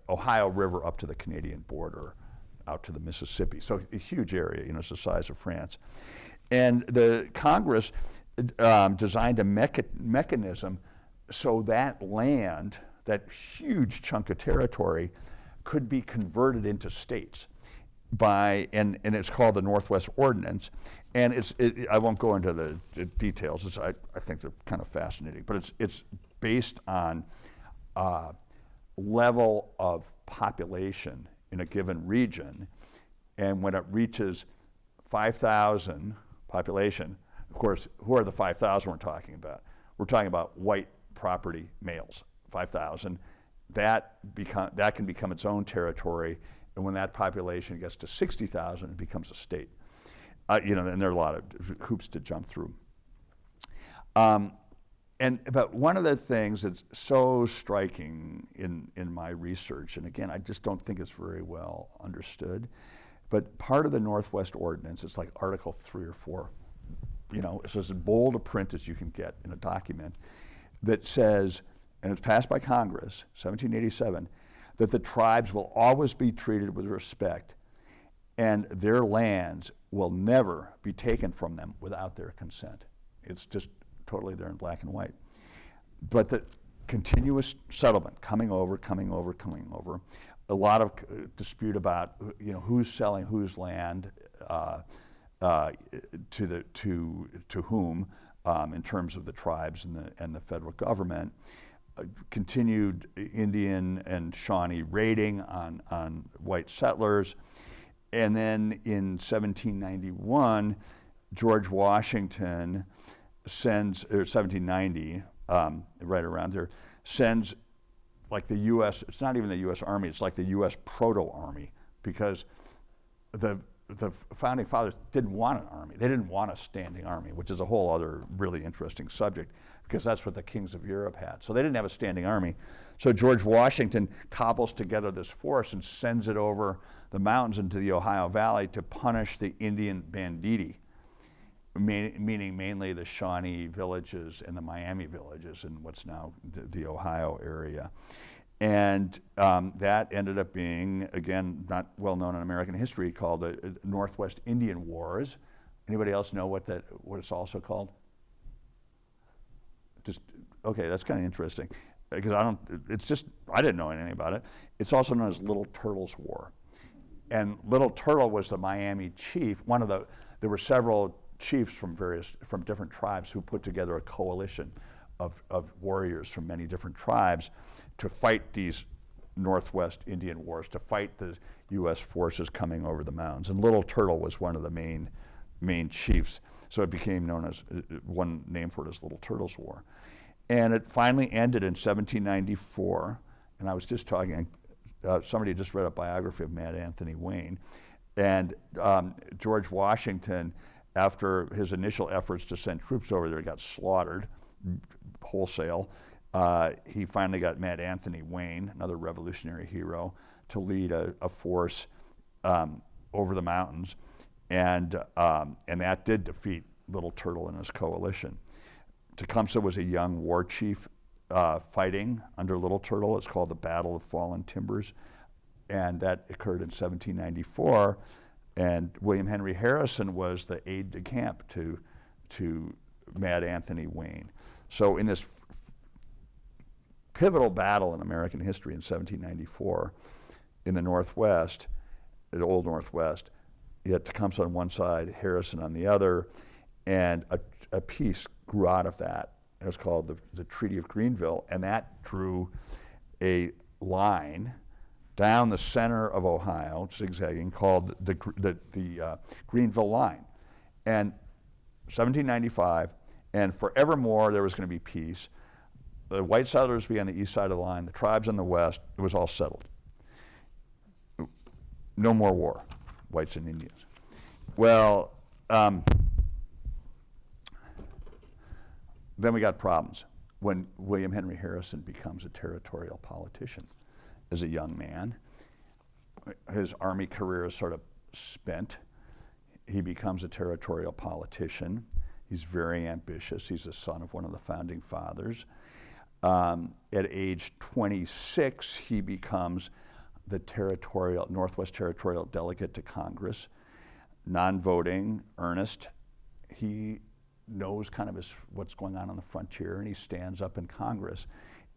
Ohio River up to the Canadian border, out to the Mississippi. So a huge area, you know, it's the size of France. And the Congress designed a mechanism so that land, that huge chunk of territory, could be converted into states and it's called the Northwest Ordinance. And I won't go into the details, I think they're kind of fascinating, but it's based on level of population in a given region, and when it reaches 5,000 population, of course, who are the 5,000 we're talking about? We're talking about white property males, 5,000. That can become its own territory, and when that population gets to 60,000, it becomes a state. You know, and there are a lot of hoops to jump through. But one of the things that's so striking in my research, and again, I just don't think it's very well understood, but part of the Northwest Ordinance, it's like Article 3 or 4, you know, it's as bold a print as you can get in a document, that says, and it's passed by Congress, 1787, that the tribes will always be treated with respect, and their lands will never be taken from them without their consent. It's just totally there in black and white. But the continuous settlement, coming over, a lot of dispute about, you know, who's selling whose land to whom in terms of the tribes and the federal government. Continued Indian and Shawnee raiding on white settlers. And then in 1791, George Washington sends, or 1790, right around there, sends like the U.S., it's not even the U.S. Army, it's like the U.S. proto-army, because the founding fathers didn't want an army. They didn't want a standing army, which is a whole other really interesting subject, because that's what the kings of Europe had. So they didn't have a standing army. So George Washington cobbles together this force and sends it over the mountains into the Ohio Valley to punish the Indian banditti, meaning mainly the Shawnee villages and the Miami villages in what's now the Ohio area. And that ended up being, again, not well known in American history, called the Northwest Indian Wars. Anybody else know what it's also called? Okay, that's kind of interesting, because I didn't know anything about it. It's also known as Little Turtle's War. And Little Turtle was the Miami chief. There were several chiefs from different tribes who put together a coalition of warriors from many different tribes to fight these Northwest Indian wars, to fight the U.S. forces coming over the mountains. And Little Turtle was one of the main chiefs. So it became known as, one name for it is Little Turtle's War. And it finally ended in 1794. And I was just talking, somebody just read a biography of Mad Anthony Wayne. And George Washington, after his initial efforts to send troops over there, got slaughtered wholesale. He finally got Mad Anthony Wayne, another revolutionary hero, to lead a force over the mountains. And that did defeat Little Turtle and his coalition. Tecumseh was a young war chief fighting under Little Turtle. It's called the Battle of Fallen Timbers. And that occurred in 1794. And William Henry Harrison was the aide-de-camp to Mad Anthony Wayne. So in this pivotal battle in American history in 1794, in the Northwest, the Old Northwest, you had Tecumseh on one side, Harrison on the other, and a peace grew out of that. It was called the Treaty of Greenville, and that drew a line down the center of Ohio, zigzagging, called the Greenville Line. And 1795, and forevermore there was going to be peace. The white settlers would be on the east side of the line, the tribes on the west. It was all settled. No more war, whites and Indians. Well, then we got problems when William Henry Harrison becomes a territorial politician. As a young man, his army career is sort of spent. He becomes a territorial politician. He's very ambitious. He's the son of one of the founding fathers. At age 26, he becomes the Northwest Territorial Delegate to Congress, non-voting, earnest. He knows kind of what's going on the frontier, and he stands up in Congress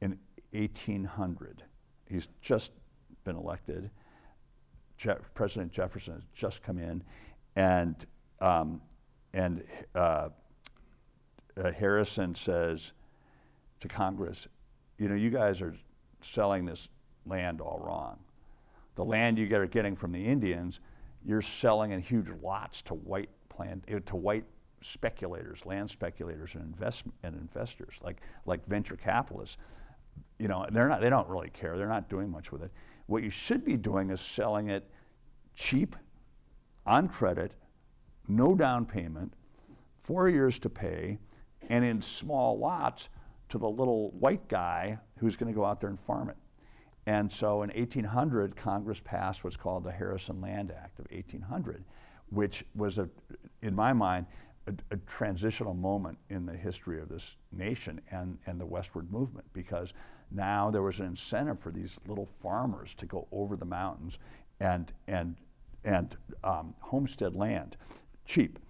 in 1800. He's just been elected. President Jefferson has just come in, and Harrison says to Congress, you guys are selling this land all wrong. The land you are getting from the Indians, you're selling in huge lots to white speculators, land speculators, and investors, like venture capitalists. They don't really care. They're not doing much with it. What you should be doing is selling it cheap, on credit, no down payment, 4 years to pay, and in small lots to the little white guy who's going to go out there and farm it. And so in 1800, Congress passed what's called the Harrison Land Act of 1800, which was, in my mind, a transitional moment in the history of this nation and the westward movement, because now there was an incentive for these little farmers to go over the mountains and homestead land cheap,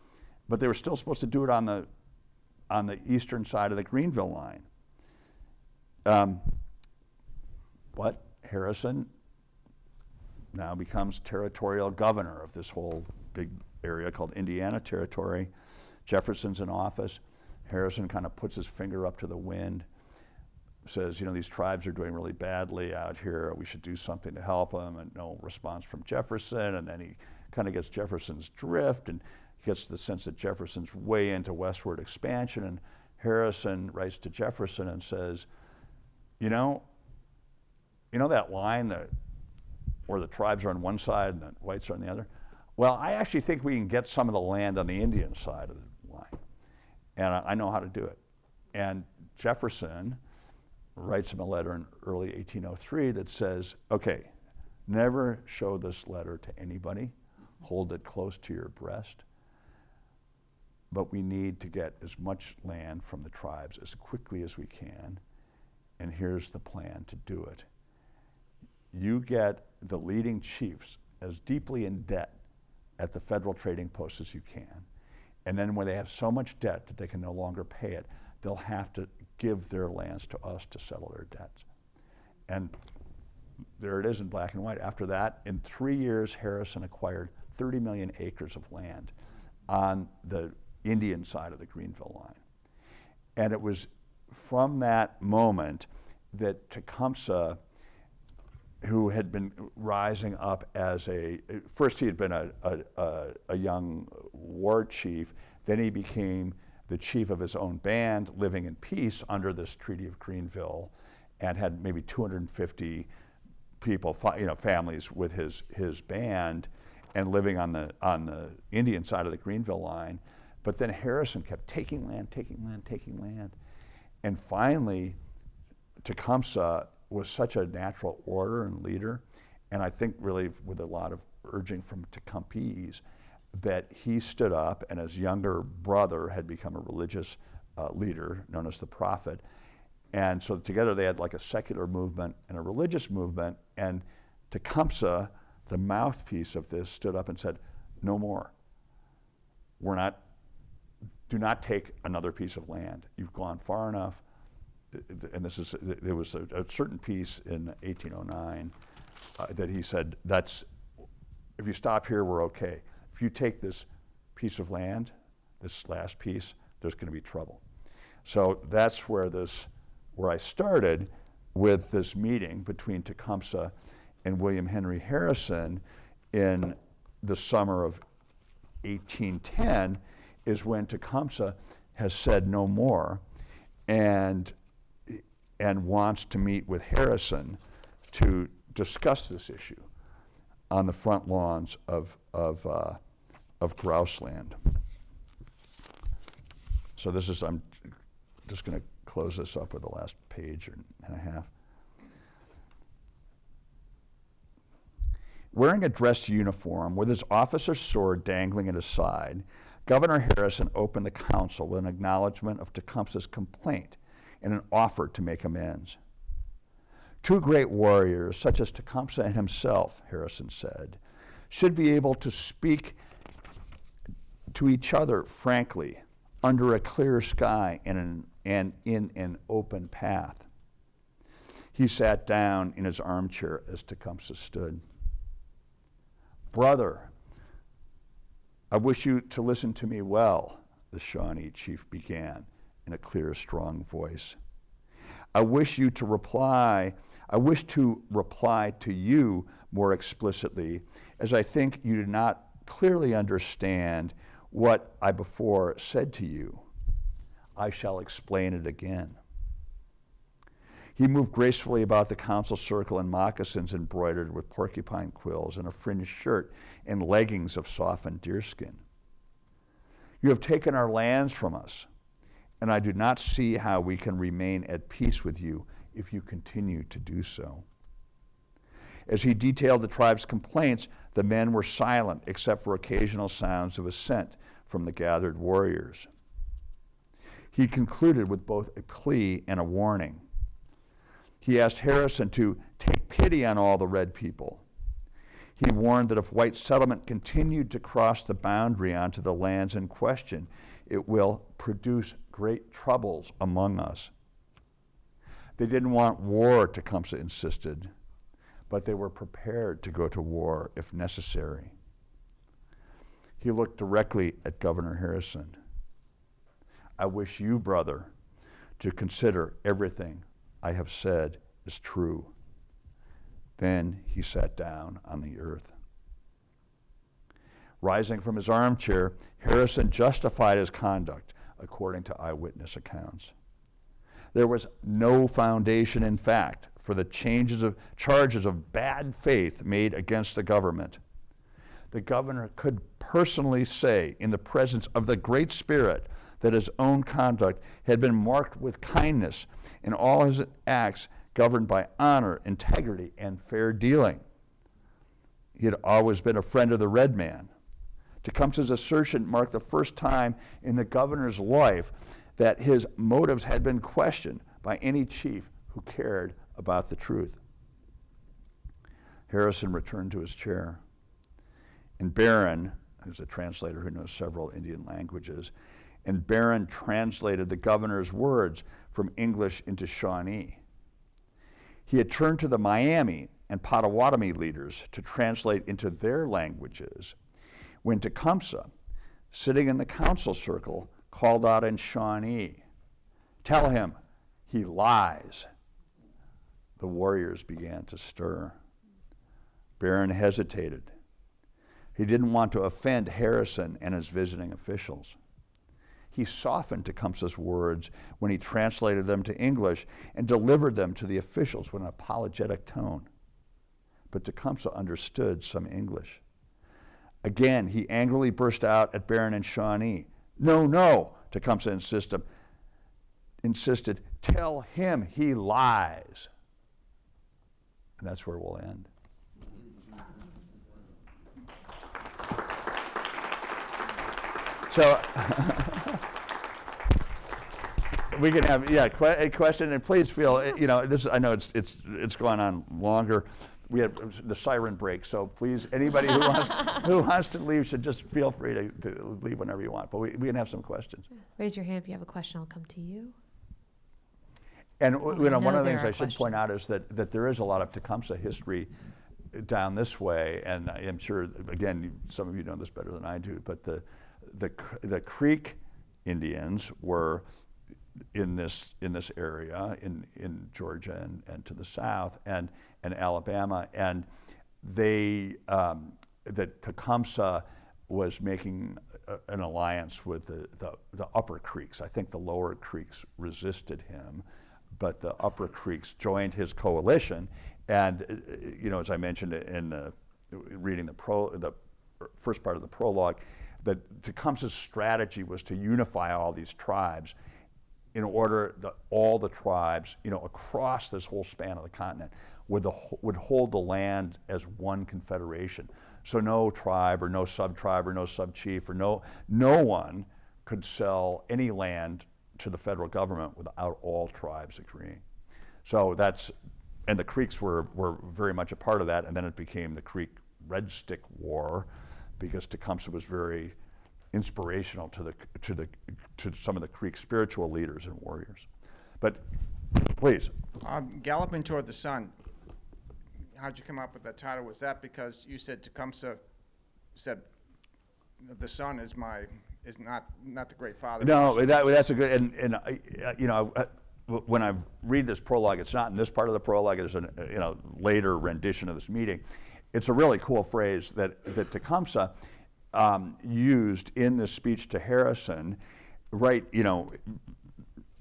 but they were still supposed to do it on the eastern side of the Greenville line. But Harrison now becomes territorial governor of this whole big area called Indiana Territory. Jefferson's in office. Harrison kind of puts his finger up to the wind, says, these tribes are doing really badly out here. We should do something to help them, and no response from Jefferson. And then he kind of gets Jefferson's drift and gets the sense that Jefferson's way into westward expansion. And Harrison writes to Jefferson and says, that line where the tribes are on one side and the whites are on the other? Well, I actually think we can get some of the land on the Indian side of the line, and I know how to do it. And Jefferson writes him a letter in early 1803 that says, okay, never show this letter to anybody, hold it close to your breast, but we need to get as much land from the tribes as quickly as we can, and here's the plan to do it. You get the leading chiefs as deeply in debt at the federal trading posts as you can, and then when they have so much debt that they can no longer pay it, they'll have to give their lands to us to settle their debts. And there it is in black and white. After that, in 3 years, Harrison acquired 30 million acres of land on the Indian side of the Greenville line. And it was from that moment that Tecumseh, who had been rising up as first he had been a young war chief, then he became the chief of his own band, living in peace under this Treaty of Greenville, and had maybe 250 people, families with his band, and living on the Indian side of the Greenville line. But then Harrison kept taking land. And finally, Tecumseh was such a natural orator and leader, and I think really with a lot of urging from Tecumseh, that he stood up, and his younger brother had become a religious leader known as the Prophet. And so together they had like a secular movement and a religious movement, and Tecumseh, the mouthpiece of this, stood up and said, no more. Do not take another piece of land. You've gone far enough. And there was a certain piece in 1809 that he said, if you stop here, we're okay. If you take this piece of land, this last piece, there's going to be trouble. So that's where I started with this meeting between Tecumseh and William Henry Harrison in the summer of 1810, is when Tecumseh has said no more and wants to meet with Harrison to discuss this issue on the front lawns of Grouseland. So I'm just going to close this up with the last page and a half. Wearing a dress uniform with his officer's sword dangling at his side, Governor Harrison opened the council with an acknowledgement of Tecumseh's complaint and an offer to make amends. Two great warriors, such as Tecumseh and himself, Harrison said, should be able to speak to each other frankly under a clear sky and in an open path. He sat down in his armchair as Tecumseh stood. Brother, I wish you to listen to me well, the Shawnee chief began in a clear, strong voice. I wish to reply to you more explicitly, as I think you did not clearly understand what I before said to you. I shall explain it again. He moved gracefully about the council circle in moccasins embroidered with porcupine quills and a fringed shirt and leggings of softened deerskin. You have taken our lands from us, and I do not see how we can remain at peace with you if you continue to do so. As he detailed the tribe's complaints, the men were silent except for occasional sounds of assent from the gathered warriors. He concluded with both a plea and a warning. He asked Harrison to take pity on all the red people. He warned that if white settlement continued to cross the boundary onto the lands in question, it will produce great troubles among us. They didn't want war, Tecumseh insisted, but they were prepared to go to war if necessary. He looked directly at Governor Harrison. I wish you, brother, to consider everything I have said is true. Then he sat down on the earth. Rising from his armchair, Harrison justified his conduct according to eyewitness accounts. There was no foundation in fact for the charges of bad faith made against the government. The governor could personally say in the presence of the Great Spirit that his own conduct had been marked with kindness and all his acts governed by honor, integrity, and fair dealing. He had always been a friend of the red man. Tecumseh's assertion marked the first time in the governor's life that his motives had been questioned by any chief who cared about the truth. Harrison returned to his chair. And Barron, who's a translator who knows several Indian languages, and Barron translated the governor's words from English into Shawnee. He had turned to the Miami and Potawatomi leaders to translate into their languages when Tecumseh, sitting in the council circle, called out in Shawnee, "Tell him he lies." The warriors began to stir. Barron hesitated. He didn't want to offend Harrison and his visiting officials. He softened Tecumseh's words when he translated them to English and delivered them to the officials with an apologetic tone. But Tecumseh understood some English. Again, he angrily burst out at Barron and Shawnee. "No, no," Tecumseh insisted, "tell him he lies." And that's where we'll end. So we can have a question, and please feel this. I know it's gone on longer. We had the siren break, so please anybody who wants to leave should just feel free to leave whenever you want. But we can have some questions. Raise your hand if you have a question. I'll come to you. And I one know of the there things are I should point out is that there is a lot of Tecumseh history down this way, and I am sure again some of you know this better than I do, but the Creek Indians were in this area in Georgia and to the south and Alabama, and that Tecumseh was making an alliance with the upper Creeks. I think the lower Creeks resisted him, but the upper Creeks joined his coalition. And as I mentioned in reading the first part of the prologue, that Tecumseh's strategy was to unify all these tribes in order that all the tribes, across this whole span of the continent, would hold the land as one confederation. So no tribe or no sub-tribe or no sub-chief or no one could sell any land to the federal government without all tribes agreeing. So and the Creeks were very much a part of that, and then it became the Creek Red Stick War, because Tecumseh was very inspirational to some of the Creek spiritual leaders and warriors. But please. Galloping Toward the Sun. How'd you come up with that title? Was that because you said Tecumseh said the sun is not the great father? No, that's a good, and when I read this prologue, it's not in this part of the prologue. It's a later rendition of this meeting. It's a really cool phrase that Tecumseh used in this speech to Harrison, right?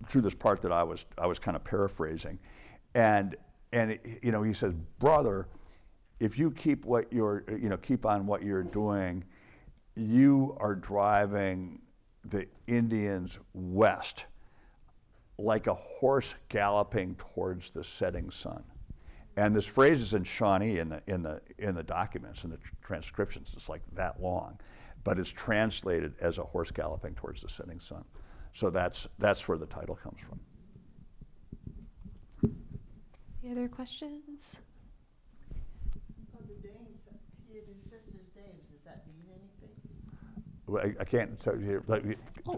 Through this part that I was kind of paraphrasing, and he says, "Brother, if you keep on what you're doing, you are driving the Indians west like a horse galloping towards the setting sun." And this phrase is in Shawnee in the documents, in the transcriptions. It's like that long, but it's translated as a horse galloping towards the setting sun. So that's where the title comes from. Any other questions? The names, he had his sister's names. Does that mean anything? I can't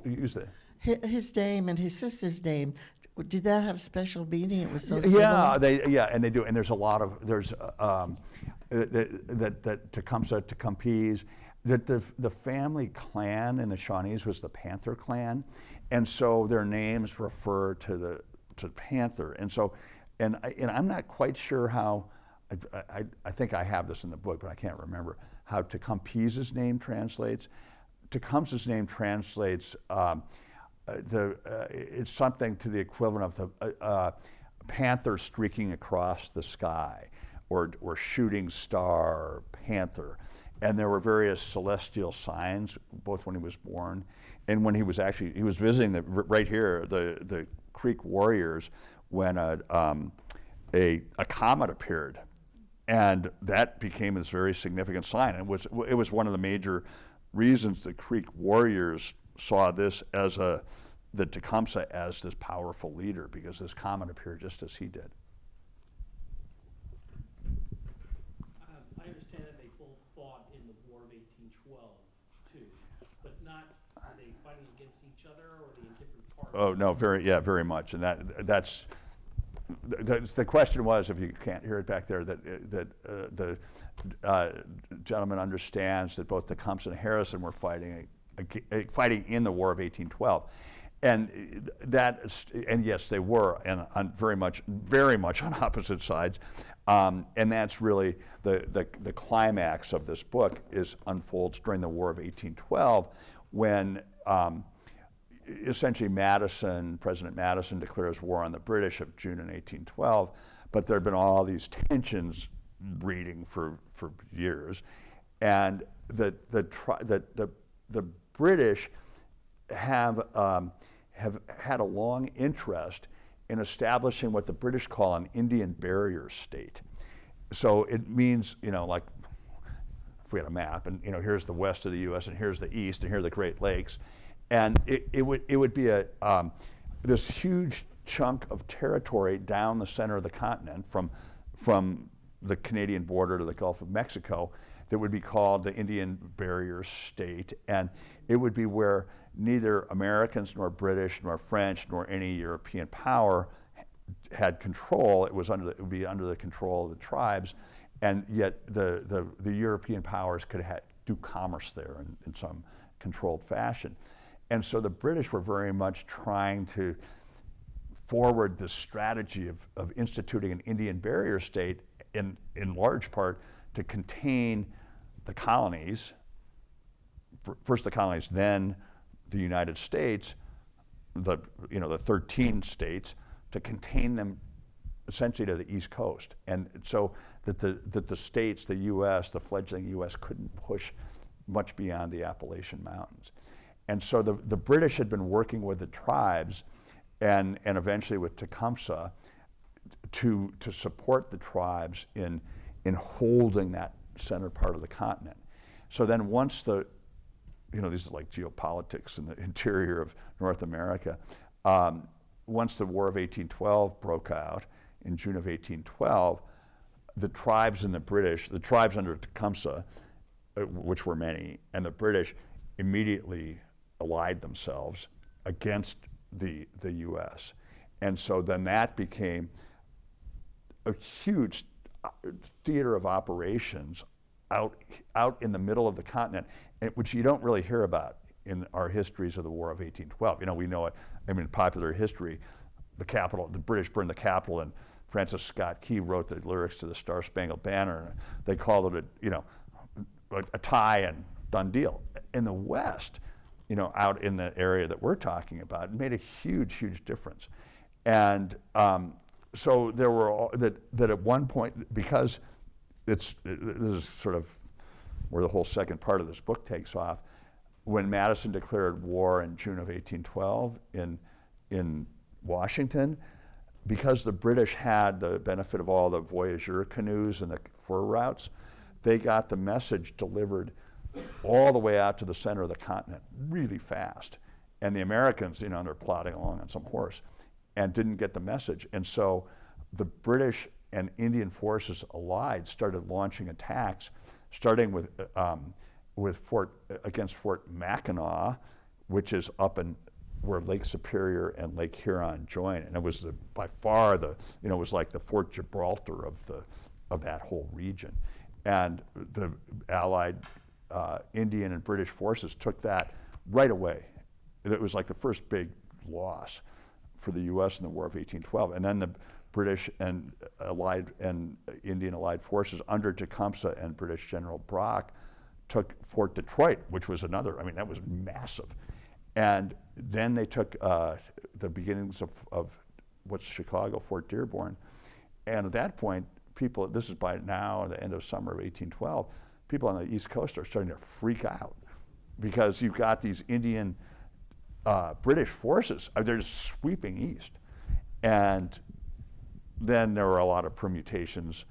use that. His name and his sister's name. Did that have special meaning? It was so Yeah, similar? and they do, and there's a lot of that Tecumseh, that the family clan in the Shawnees was the Panther clan, and so their names refer to Panther, and so and I'm not quite sure how. I think I have this in the book, but I can't remember how Tecumseh's name translates. Tecumseh's name translates. It's something to the equivalent of the panther streaking across the sky, or shooting star, panther. And there were various celestial signs, both when he was born and when he was visiting right here, the Creek warriors, when a comet appeared. And that became this very significant sign. It was one of the major reasons the Creek warriors saw this as the Tecumseh as this powerful leader, because this comet appeared just as he did. I understand that they both fought in the War of 1812 too, but not, are they fighting against each other, or are they in different parts? Oh no, very much, and that's the question was, if you can't hear it back there, that the gentleman understands that both Tecumseh and Harrison were fighting fighting in the War of 1812. And and yes, they were, and on very much on opposite sides. And that's really the climax of this book unfolds during the War of 1812, when essentially President Madison declares war on the British of June in 1812. But there have been all these tensions breeding for years, and the British have had a long interest in establishing what the British call an Indian barrier state. So it means, like if we had a map, and here's the west of the U.S. and here's the east and here are the Great Lakes, and it would be this huge chunk of territory down the center of the continent from the Canadian border to the Gulf of Mexico that would be called the Indian Barrier State, and it would be where neither Americans nor British nor French nor any European power had control. It would be under the control of the tribes, and yet the European powers could do commerce there in some controlled fashion. And so the British were very much trying to forward this strategy of instituting an Indian barrier state in large part to contain the colonies, first the colonies, then the United States, the 13 states, to contain them essentially to the East Coast, and so that the states, the U.S., the fledgling U.S., couldn't push much beyond the Appalachian Mountains. And so the British had been working with the tribes and eventually with Tecumseh to support the tribes in holding that center part of the continent. So then once these are like geopolitics in the interior of North America, once the War of 1812 broke out in June of 1812, the tribes and the tribes under Tecumseh, which were many, and the British immediately allied themselves against the U.S. And so then that became a huge theater of operations out in the middle of the continent, which you don't really hear about in our histories of the War of 1812. We know it, popular history, the British burned the Capitol, and Francis Scott Key wrote the lyrics to the Star-Spangled Banner, and they called it a tie and done deal. In the West, out in the area that we're talking about, it made a huge, huge difference. And so there were that at one point, because this is sort of where the whole second part of this book takes off, when Madison declared war in June of 1812 in Washington, because the British had the benefit of all the voyageur canoes and the fur routes, they got the message delivered all the way out to the center of the continent really fast. And the Americans, they're plodding along on some horse and didn't get the message. And so the British and Indian forces allied started launching attacks, starting against Fort Mackinac, which is up in where Lake Superior and Lake Huron join, and it was by far it was like the Fort Gibraltar of that whole region, and the Allied Indian and British forces took that right away. It was like the first big loss for the U.S. in the War of 1812, and then the British and Indian allied forces under Tecumseh and British General Brock took Fort Detroit, which was that was massive. And then they took the beginnings of what's Chicago, Fort Dearborn. And at that point, this is by now, the end of summer of 1812, people on the East Coast are starting to freak out because you've got these Indian British forces, they're just sweeping east. And then there were a lot of permutations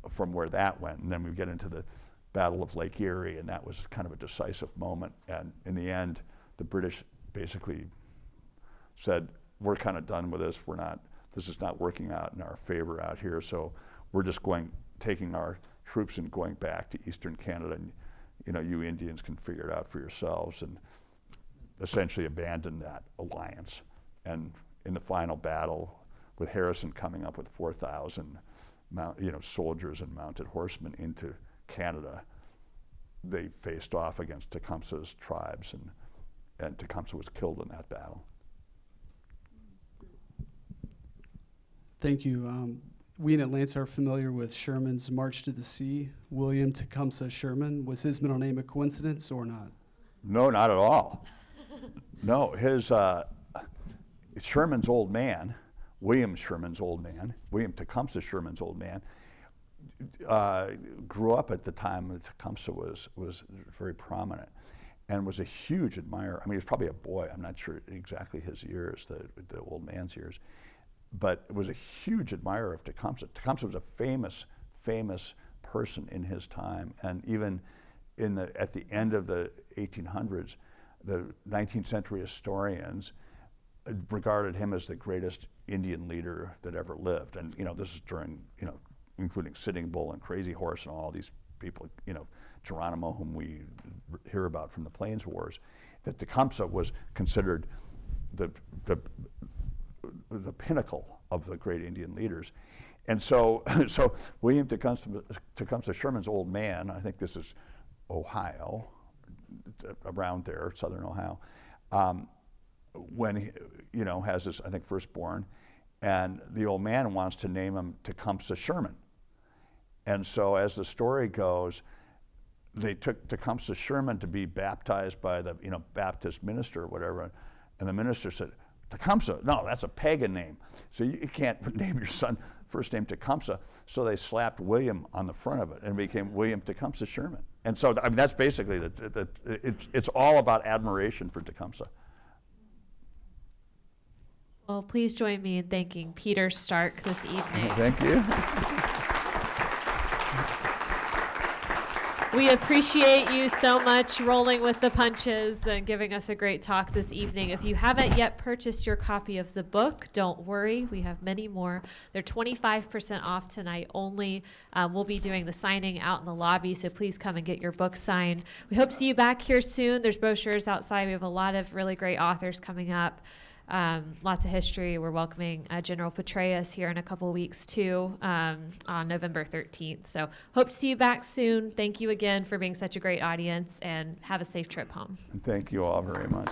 from where that went. And then we get into the Battle of Lake Erie, and that was kind of a decisive moment. And in the end, the British basically said, we're kind of done with this. This is not working out in our favor out here. So we're just taking our troops and going back to Eastern Canada, and you Indians can figure it out for yourselves, and essentially abandoned that alliance. And in the final battle, with Harrison coming up with 4,000 soldiers and mounted horsemen into Canada, they faced off against Tecumseh's tribes, and Tecumseh was killed in that battle. Thank you. We in Atlanta are familiar with Sherman's March to the Sea. William Tecumseh Sherman. Was his middle name a coincidence or not? No, not at all. No, his Sherman's old man, William Tecumseh Sherman's old man, grew up at the time that Tecumseh was very prominent, and was a huge admirer. I mean, he was probably a boy. I'm not sure exactly his years, the old man's years, but was a huge admirer of Tecumseh. Tecumseh was a famous person in his time, and even at the end of the 1800s, the 19th century historians regarded him as the greatest Indian leader that ever lived. And this is during, including Sitting Bull and Crazy Horse and all these people, Geronimo, whom we hear about from the Plains Wars, that Tecumseh was considered the pinnacle of the great Indian leaders. And so William Tecumseh Sherman's old man, I think this is Ohio, around there, southern Ohio, when he, has his, I think, firstborn, and the old man wants to name him Tecumseh Sherman. And so as the story goes, they took Tecumseh Sherman to be baptized by the Baptist minister or whatever, and the minister said, Tecumseh, no, that's a pagan name. So you can't name your son first name Tecumseh. So they slapped William on the front of it and it became William Tecumseh Sherman. And so, I mean, that's basically, it's all about admiration for Tecumseh. Well, please join me in thanking Peter Stark this evening. Thank you. We appreciate you so much rolling with the punches and giving us a great talk this evening. If you haven't yet purchased your copy of the book, don't worry. We have many more. They're 25% off tonight only. We'll be doing the signing out in the lobby, so please come and get your book signed. We hope to see you back here soon. There's brochures outside. We have a lot of really great authors coming up. Lots of history. We're welcoming General Petraeus here in a couple weeks too, on November 13th. So hope to see you back soon. Thank you again for being such a great audience, and have a safe trip home. And thank you all very much.